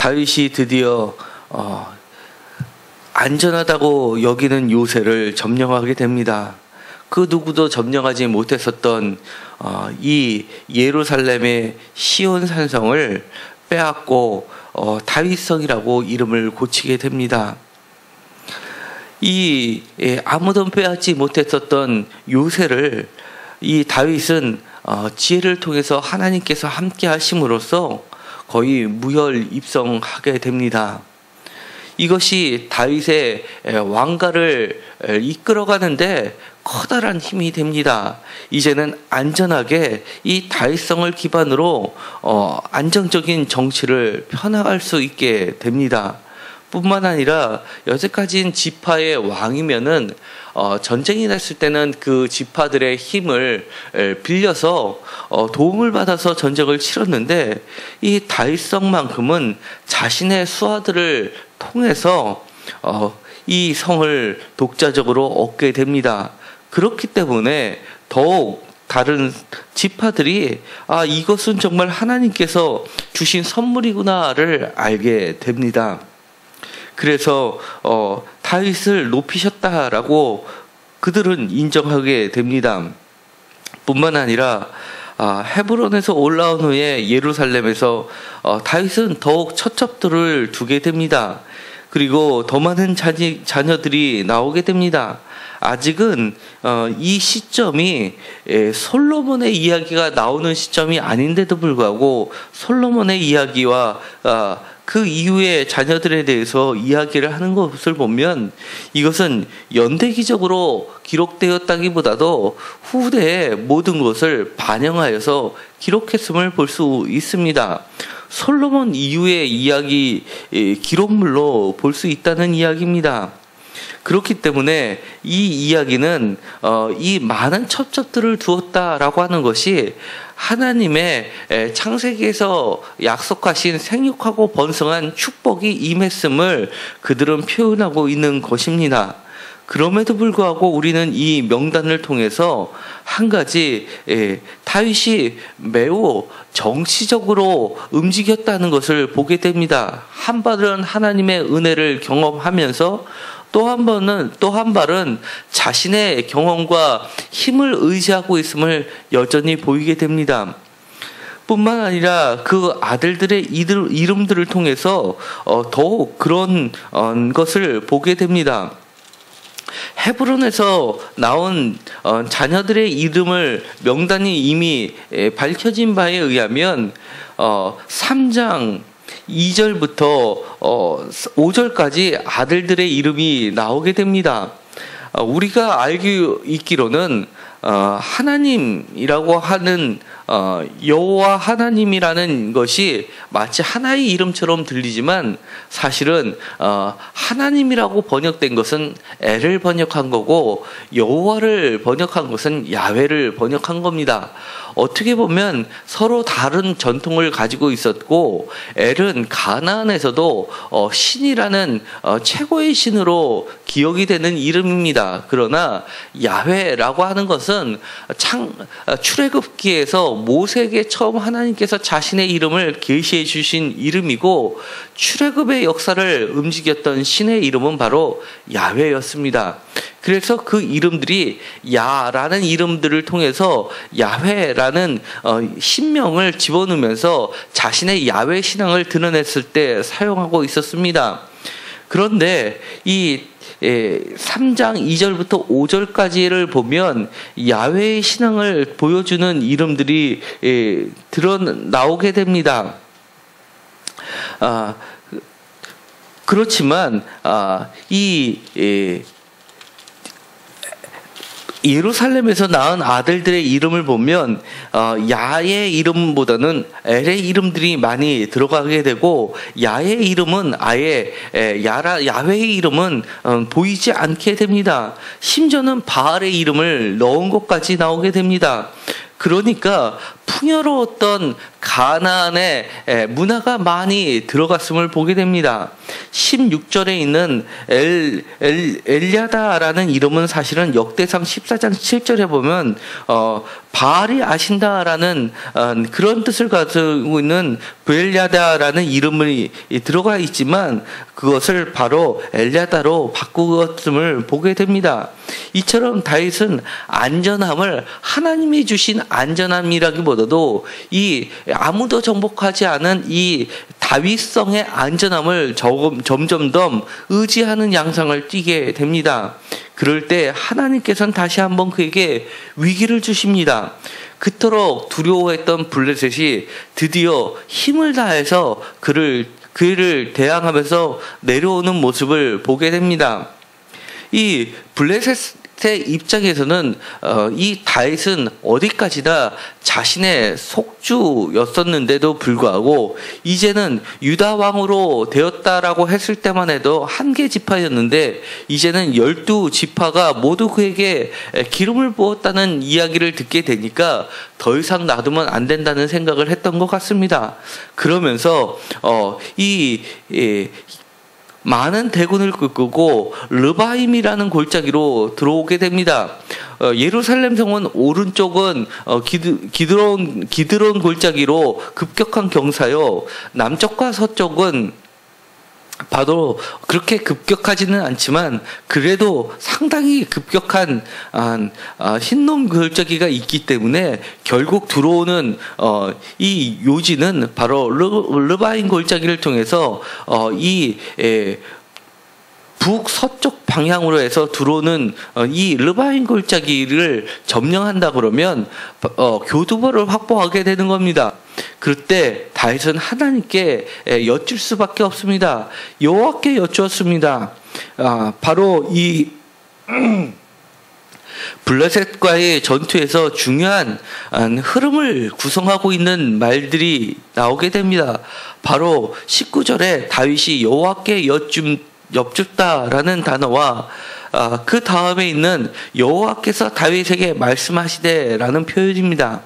다윗이 드디어 안전하다고 여기는 요새를 점령하게 됩니다. 그 누구도 점령하지 못했었던 이 예루살렘의 시온 산성을 빼앗고 다윗성이라고 이름을 고치게 됩니다. 아무도 빼앗지 못했었던 요새를 이 다윗은 지혜를 통해서 하나님께서 함께 하심으로써 거의 무혈입성하게 됩니다. 이것이 다윗의 왕가를 이끌어가는데 커다란 힘이 됩니다. 이제는 안전하게 이 다윗성을 기반으로 안정적인 정치를 펴나갈 수 있게 됩니다. 뿐만 아니라 여태까지는 지파의 왕이면은 전쟁이 났을 때는 그 지파들의 힘을 빌려서 도움을 받아서 전쟁을 치렀는데 이 다윗성만큼은 자신의 수하들을 통해서 이 성을 독자적으로 얻게 됩니다. 그렇기 때문에 더욱 다른 지파들이 이것은 정말 하나님께서 주신 선물이구나를 알게 됩니다. 그래서 다윗을 높이셨다라고 그들은 인정하게 됩니다. 뿐만 아니라 헤브론에서 올라온 후에 예루살렘에서 다윗은 더욱 처첩들을 두게 됩니다. 그리고 더 많은 자녀들이 나오게 됩니다. 아직은 이 시점이 솔로몬의 이야기가 나오는 시점이 아닌데도 불구하고 솔로몬의 이야기와 그 이후의 자녀들에 대해서 이야기를 하는 것을 보면 이것은 연대기적으로 기록되었다기보다도 후대의 모든 것을 반영하여서 기록했음을 볼 수 있습니다. 솔로몬 이후의 이야기 기록물로 볼 수 있다는 이야기입니다. 그렇기 때문에 이 이야기는 이 많은 첩첩들을 두었다라고 하는 것이 하나님의 창세기에서 약속하신 생육하고 번성한 축복이 임했음을 그들은 표현하고 있는 것입니다. 그럼에도 불구하고 우리는 이 명단을 통해서 한 가지 다윗이 매우 정치적으로 움직였다는 것을 보게 됩니다. 한 발은 하나님의 은혜를 경험하면서 또 한 발은 자신의 경험과 힘을 의지하고 있음을 여전히 보이게 됩니다. 뿐만 아니라 그 아들들의 이름들을 통해서 더욱 그런 것을 보게 됩니다. 헤브론에서 나온 자녀들의 이름을 명단이 이미 밝혀진 바에 의하면 3장 2절부터 5절까지 아들들의 이름이 나오게 됩니다. 우리가 알고 있기로는 하나님이라고 하는 여호와 하나님이라는 것이 마치 하나의 이름처럼 들리지만 사실은 하나님이라고 번역된 것은 엘을 번역한 거고 여호와를 번역한 것은 야훼를 번역한 겁니다. 어떻게 보면 서로 다른 전통을 가지고 있었고 엘은 가나안에서도 신이라는 최고의 신으로 기억이 되는 이름입니다. 그러나 야훼라고 하는 것은 출애굽기에서 모세에게 처음 하나님께서 자신의 이름을 계시해 주신 이름이고 출애굽의 역사를 움직였던 신의 이름은 바로 야훼였습니다. 그래서 그 이름들이 야라는 이름들을 통해서 야훼라는 신명을 집어넣으면서 자신의 야훼 신앙을 드러냈을 때 사용하고 있었습니다. 그런데 이 3장 2절부터 5절까지를 보면 야훼의 신앙을 보여주는 이름들이 나오게 됩니다. 그렇지만 예루살렘에서 낳은 아들들의 이름을 보면 야의 이름보다는 엘의 이름들이 많이 들어가게 되고 야의 이름은 아예 야훼의 이름은 보이지 않게 됩니다. 심지어는 바알의 이름을 넣은 것까지 나오게 됩니다. 그러니까 풍요로웠던 가나안의 문화가 많이 들어갔음을 보게 됩니다. 16절에 있는 엘야다라는 이름은 사실은 역대상 14장 7절에 보면 바알이 아신다라는 그런 뜻을 가지고 있는 브엘야다라는 이름이 들어가 있지만 그것을 바로 엘야다로 바꾸었음을 보게 됩니다. 이처럼 다윗은 안전함을 하나님이 주신 안전함이라기보다도 이 아무도 정복하지 않은 이 다윗성의 안전함을 점점 더 의지하는 양상을 띠게 됩니다. 그럴 때 하나님께서는 다시 한번 그에게 위기를 주십니다. 그토록 두려워했던 블레셋이 드디어 힘을 다해서 그를 대항하면서 내려오는 모습을 보게 됩니다. 이 블레셋의 입장에서는 이 다윗은 어디까지나 자신의 속주였었는데도 불구하고 이제는 유다 왕으로 되었다라고 했을 때만 해도 한 개 지파였는데 이제는 12지파가 모두 그에게 기름을 부었다는 이야기를 듣게 되니까 더 이상 놔두면 안 된다는 생각을 했던 것 같습니다. 그러면서 많은 대군을 끌고 르바임이라는 골짜기로 들어오게 됩니다. 예루살렘 성은 오른쪽은 기드론 골짜기로 급격한 경사요. 남쪽과 서쪽은 봐도 그렇게 급격하지는 않지만 그래도 상당히 급격한 흰놈 골짜기가 있기 때문에 결국 들어오는 이 요지는 바로 르바임 골짜기를 통해서 북서쪽 방향으로 해서 들어오는 이 르바임 골짜기를 점령한다 그러면 교두보를 확보하게 되는 겁니다. 그때 다윗은 하나님께 여쭐 수밖에 없습니다. 여호와께 여쭈었습니다. 바로 이 블레셋과의 전투에서 중요한 흐름을 구성하고 있는 말들이 나오게 됩니다. 바로 19절에 다윗이 여호와께 엽줍다라는 단어와 그 다음에 있는 여호와께서 다윗에게 말씀하시되라는 표현입니다.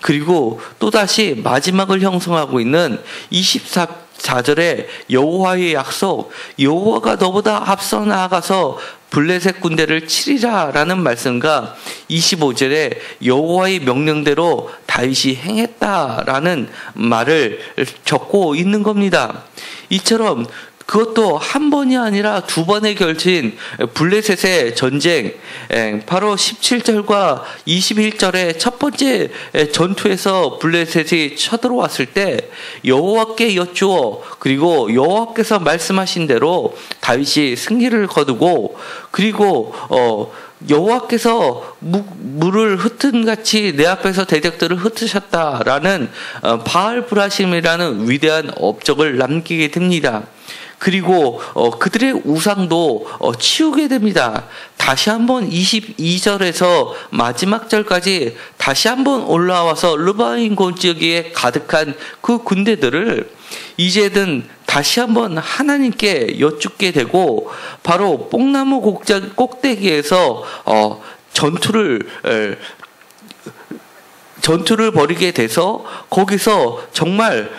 그리고 또다시 마지막을 형성하고 있는 24절에 여호와의 약속, 여호와가 너보다 앞서 나아가서 블레셋 군대를 치리라라는 말씀과 25절에 여호와의 명령대로 다윗이 행했다라는 말을 적고 있는 겁니다. 이처럼 그것도 한 번이 아니라 두 번에 걸친 블레셋의 전쟁, 바로 17절과 21절의 첫 번째 전투에서 블레셋이 쳐들어왔을 때 여호와께 여쭈어 그리고 여호와께서 말씀하신 대로 다윗이 승리를 거두고 그리고 여호와께서 물을 흩은같이 내 앞에서 대적들을 흩으셨다라는 바알브라심이라는 위대한 업적을 남기게 됩니다. 그리고 그들의 우상도 치우게 됩니다. 다시 한번 22절에서 마지막 절까지 다시 한번 올라와서 르바임 골짜기에 가득한 그 군대들을 이제는 다시 한번 하나님께 여쭙게 되고 바로 뽕나무 꼭대기에서 전투를 벌이게 돼서 거기서 정말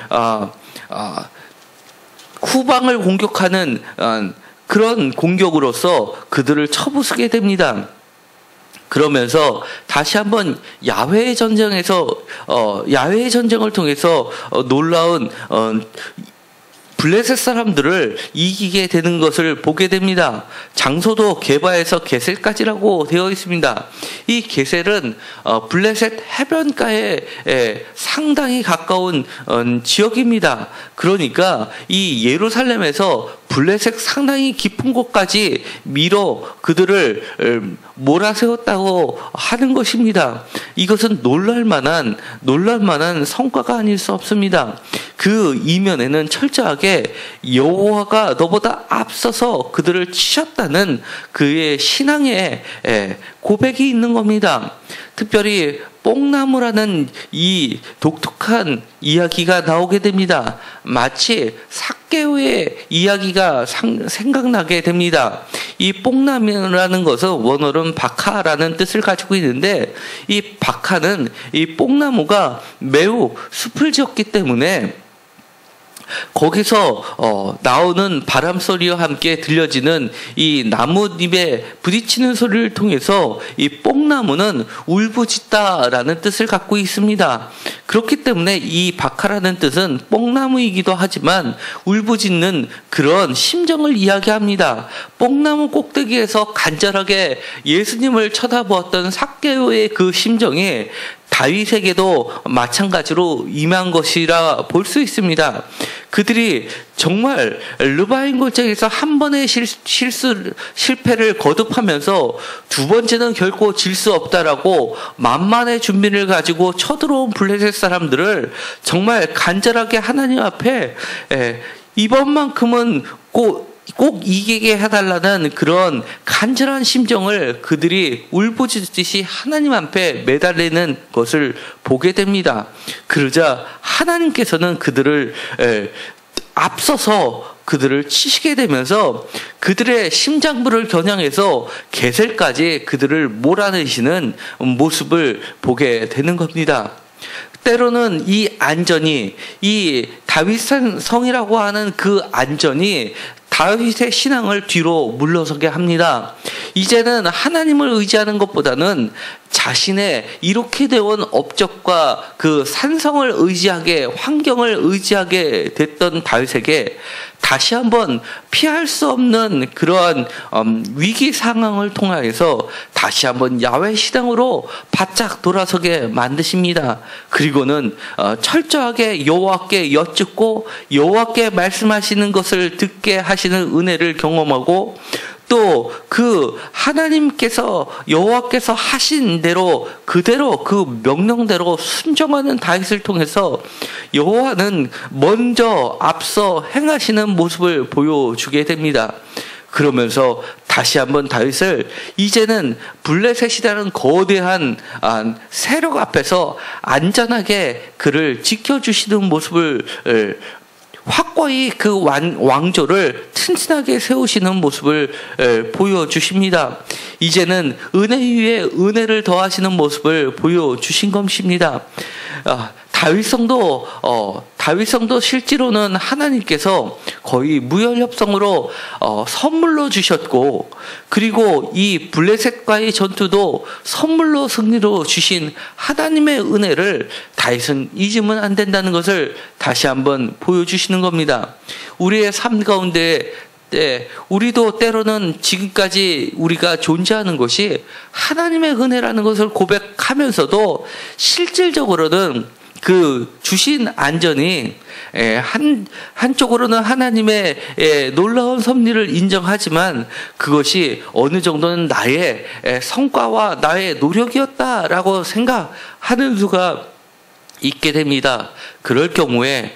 후방을 공격하는 그런 공격으로서 그들을 쳐부수게 됩니다. 그러면서 다시 한번 야훼의 전쟁을 통해서 놀라운 블레셋 사람들을 이기게 되는 것을 보게 됩니다. 장소도 게바에서 게셀까지라고 되어 있습니다. 이 게셀은 블레셋 해변가에 상당히 가까운 지역입니다. 그러니까 이 예루살렘에서 블레셋 상당히 깊은 곳까지 밀어 그들을 몰아세웠다고 하는 것입니다. 이것은 놀랄만한 성과가 아닐 수 없습니다. 그 이면에는 철저하게 여호와가 너보다 앞서서 그들을 치셨다는 그의 신앙의 고백이 있는 겁니다. 특별히 뽕나무라는 이 독특한 이야기가 나오게 됩니다. 마치 삭개오의 이야기가 생각나게 됩니다. 이 뽕나무라는 것은 원어로는 박하라는 뜻을 가지고 있는데, 이 박하는 이 뽕나무가 매우 숲을 지었기 때문에 거기서 나오는 바람 소리와 함께 들려지는 이 나뭇잎에 부딪히는 소리를 통해서 이 뽕나무는 울부짖다라는 뜻을 갖고 있습니다. 그렇기 때문에 이 박하라는 뜻은 뽕나무이기도 하지만 울부짖는 그런 심정을 이야기합니다. 뽕나무 꼭대기에서 간절하게 예수님을 쳐다보았던 삭개오의 그 심정이 다윗에게도 마찬가지로 임한 것이라 볼 수 있습니다. 그들이 정말 르바임 골짜기에서 한 번의 실패를 거듭하면서 두 번째는 결코 질 수 없다라고 만만의 준비를 가지고 쳐들어온 블레셋 사람들을 정말 간절하게 하나님 앞에 이번만큼은 꼭 이기게 해달라는 그런 간절한 심정을 그들이 울부짖듯이 하나님 앞에 매달리는 것을 보게 됩니다. 그러자 하나님께서는 그들을 앞서서 그들을 치시게 되면서 그들의 심장부를 겨냥해서 게셀까지 그들을 몰아내시는 모습을 보게 되는 겁니다. 때로는 이 안전이, 이 다윗 성이라고 하는 그 안전이 다윗의 신앙을 뒤로 물러서게 합니다. 이제는 하나님을 의지하는 것보다는 자신의 이렇게 되어온 업적과 그 산성을 의지하게, 환경을 의지하게 됐던 다윗에게 다시 한번 피할 수 없는 그러한 위기 상황을 통하여서 다시 한번 야훼 신앙으로 바짝 돌아서게 만드십니다. 그리고는 철저하게 여호와께 여쭙고 여호와께 말씀하시는 것을 듣게 하시는 은혜를 경험하고, 또 그 하나님께서 여호와께서 하신 대로 그대로 그 명령대로 순종하는 다윗을 통해서 여호와는 먼저 앞서 행하시는 모습을 보여주게 됩니다. 그러면서 다시 한번 다윗을 이제는 블레셋이라는 거대한 세력 앞에서 안전하게 그를 지켜주시는 모습을 확고히 그 왕조를 튼튼하게 세우시는 모습을 보여주십니다. 이제는 은혜 위에 은혜를 더하시는 모습을 보여주신 것입니다. 다윗성도 실제로는 하나님께서 거의 무혈협성으로 선물로 주셨고, 그리고 이 블레셋과의 전투도 선물로 승리로 주신 하나님의 은혜를 다윗은 잊으면 안 된다는 것을 다시 한번 보여주시는 겁니다. 우리의 삶 가운데 우리도 때로는 지금까지 우리가 존재하는 것이 하나님의 은혜라는 것을 고백하면서도 실질적으로는 그 주신 안전이 한쪽으로는 하나님의 놀라운 섭리를 인정하지만 그것이 어느 정도는 나의 성과와 나의 노력이었다라고 생각하는 수가 있게 됩니다. 그럴 경우에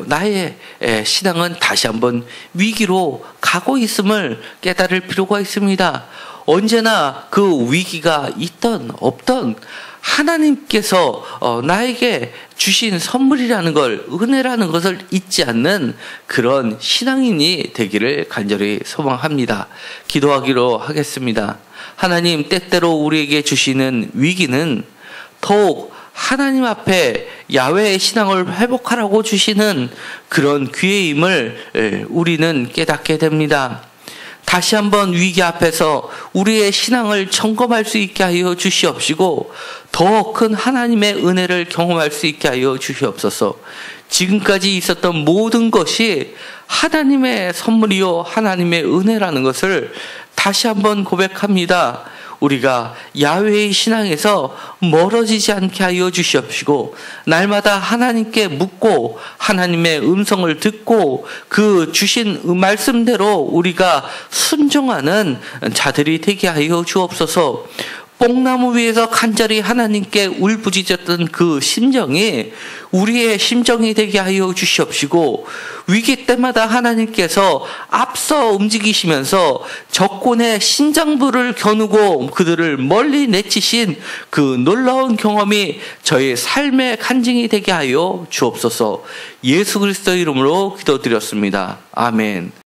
나의 신앙은 다시 한번 위기로 가고 있음을 깨달을 필요가 있습니다. 언제나 그 위기가 있던 없던 하나님께서 나에게 주신 선물이라는 걸, 은혜라는 것을 잊지 않는 그런 신앙인이 되기를 간절히 소망합니다. 기도하기로 하겠습니다. 하나님, 때때로 우리에게 주시는 위기는 더욱 하나님 앞에 야훼의 신앙을 회복하라고 주시는 그런 기회임을 우리는 깨닫게 됩니다. 다시 한번 위기 앞에서 우리의 신앙을 점검할 수 있게 하여 주시옵시고, 더 큰 하나님의 은혜를 경험할 수 있게 하여 주시옵소서. 지금까지 있었던 모든 것이 하나님의 선물이요 하나님의 은혜라는 것을 다시 한번 고백합니다. 우리가 야훼의 신앙에서 멀어지지 않게 하여 주시옵시고, 날마다 하나님께 묻고 하나님의 음성을 듣고 그 주신 말씀대로 우리가 순종하는 자들이 되게 하여 주옵소서. 뽕나무 위에서 간절히 하나님께 울부짖었던 그 심정이 우리의 심정이 되게 하여 주시옵시고, 위기 때마다 하나님께서 앞서 움직이시면서 적군의 심장부를 겨누고 그들을 멀리 내치신 그 놀라운 경험이 저의 삶의 간증이 되게 하여 주옵소서. 예수 그리스도의 이름으로 기도드렸습니다. 아멘.